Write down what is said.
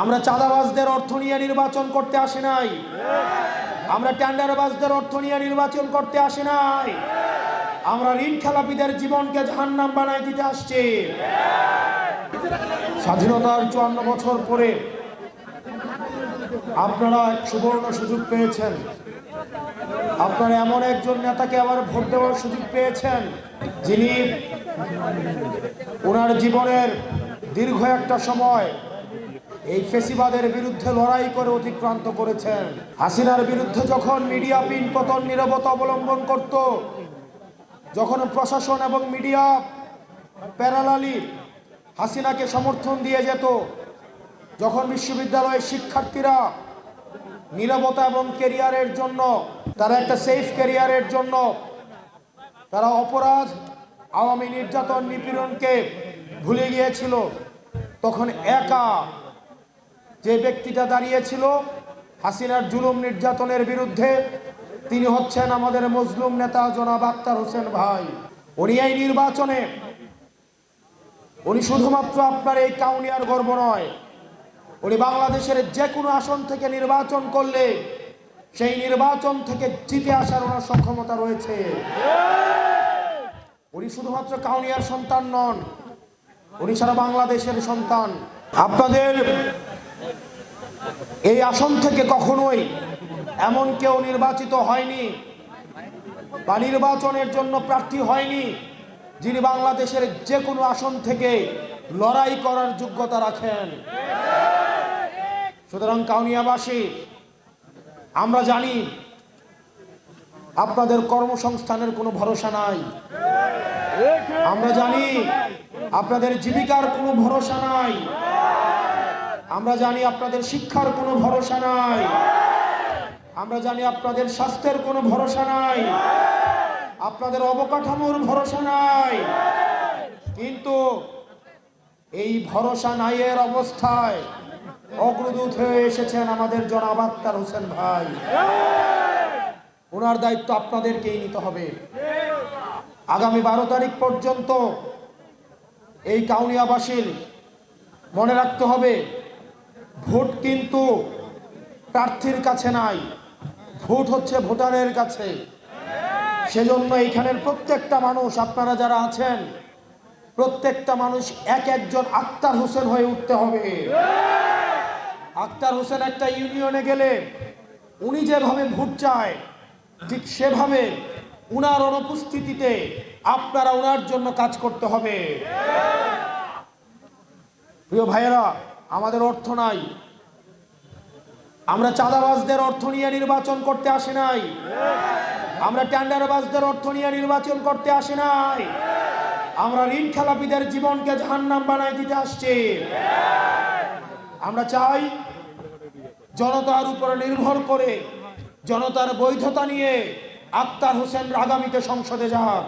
আমরা চাঁদাবাজদের অর্থ নিয়ে নির্বাচন করতে আসি নাই। আমরা টেন্ডারবাজদের অর্থ নিয়ে নির্বাচন করতে আসি নাই। আমরা ঋণ খেলাপিদের জীবনকে জাহান্নাম বানায় দিতে আসছি। স্বাধীনতার 54 বছর পরে আপনারা সুবর্ণ সুযোগ পেয়েছেন। আপনারা এমন একজন নেতাকে আবার ভোট দেওয়ার সুযোগ পেয়েছেন, যিনি ওনার জীবনের দীর্ঘ একটা সময় এই ফেসিবাদের বিরুদ্ধে লড়াই করে অতিক্রান্ত করেছেন। হাসিনার বিরুদ্ধে যখন মিডিয়া পিন পতন নীরবতা অবলম্বন করত, যখন প্রশাসন এবং মিডিয়া প্যারালালি হাসিনাকে সমর্থন দিয়ে যেত, যখন বিশ্ববিদ্যালয়ের শিক্ষার্থীরা নীরবতা এবং ক্যারিয়ারের জন্য, তারা একটা সেফ ক্যারিয়ারের জন্য তারা অপরাধ আওয়ামী নির্যাতন নিপীড়নকে ভুলে গিয়েছিল, তখন একা যে ব্যক্তিটা দাঁড়িয়েছিল হাসিনার জুলুম নির্যাতনের বিরুদ্ধে, তিনি হচ্ছেন আমাদের মজলুম নেতা জনাব আক্তার হোসেন ভাই। উনি এই নির্বাচনে, উনি শুধুমাত্র আপনার এই কাউনিয়ার গর্ব নয়, উনি বাংলাদেশের যে কোনো আসন থেকে নির্বাচন করলে সেই নির্বাচন থেকে জিতে আসার ওনার সক্ষমতা রয়েছে। উনি শুধুমাত্র কাউনিয়ার সন্তান নন, উনি সারা বাংলাদেশের সন্তান। আপনাদের এই আসন থেকে কখনোই এমন কেউ নির্বাচিত হয়নি বা নির্বাচনের জন্য প্রার্থী হয়নি যিনি বাংলাদেশের যে কোনো আসন থেকে লড়াই করার যোগ্যতা রাখেন। সুতরাং কাউনিয়াবাসী, আমরা জানি আপনাদের কর্মসংস্থানের কোনো ভরসা নাই। আমরা জানি আপনাদের জীবিকার কোনো ভরসা নাই। আমরা জানি আপনাদের শিক্ষার কোনো ভরসা নাই। আমরা জানি আপনাদের স্বাস্থ্যের কোনো ভরসা নাই, আপনাদের অবকাঠামোর ভরসা নাই। কিন্তু এই ভরসা নাইয়ের অবস্থায় অগ্রদূত হয়ে এসেছেন আমাদের জনাব আক্তার হোসেন ভাই। ওনার দায়িত্ব আপনাদেরকেই নিতে হবে। আগামী 12 তারিখ পর্যন্ত এই কাউনিয়াবাসীর মনে রাখতে হবে, ভোট কিন্তু প্রার্থীর কাছে নাই, ভোট হচ্ছে ভোটারের কাছে। সেজন্য এইখানের প্রত্যেকটা মানুষ, আপনারা যারা আছেন, প্রত্যেকটা মানুষ এক একজন আক্তার হোসেন হয়ে উঠতে হবে। আক্তার হোসেন একটা ইউনিয়নে গেলে উনি যেভাবে ভোট চায়, ঠিক সেভাবে উনার অনুপস্থিতিতে আপনারা উনার জন্য কাজ করতে হবে। প্রিয় ভাইয়েরা, আমাদের অর্থ নাই। আমরা চাঁদাবাজদের অর্থ নিয়ে নির্বাচন করতে আসি নাই। আমরা টেন্ডারবাজদের অর্থ নিয়ে নির্বাচন করতে আসি নাই। আমরা ঋণ খেলাপিদের জীবনকে জাহান্নাম বানায় দিতে আসছি। আমরা চাই জনতার উপরে নির্ভর করে, জনতার বৈধতা নিয়ে আক্তার হোসেন আগামীতে সংসদে যাক।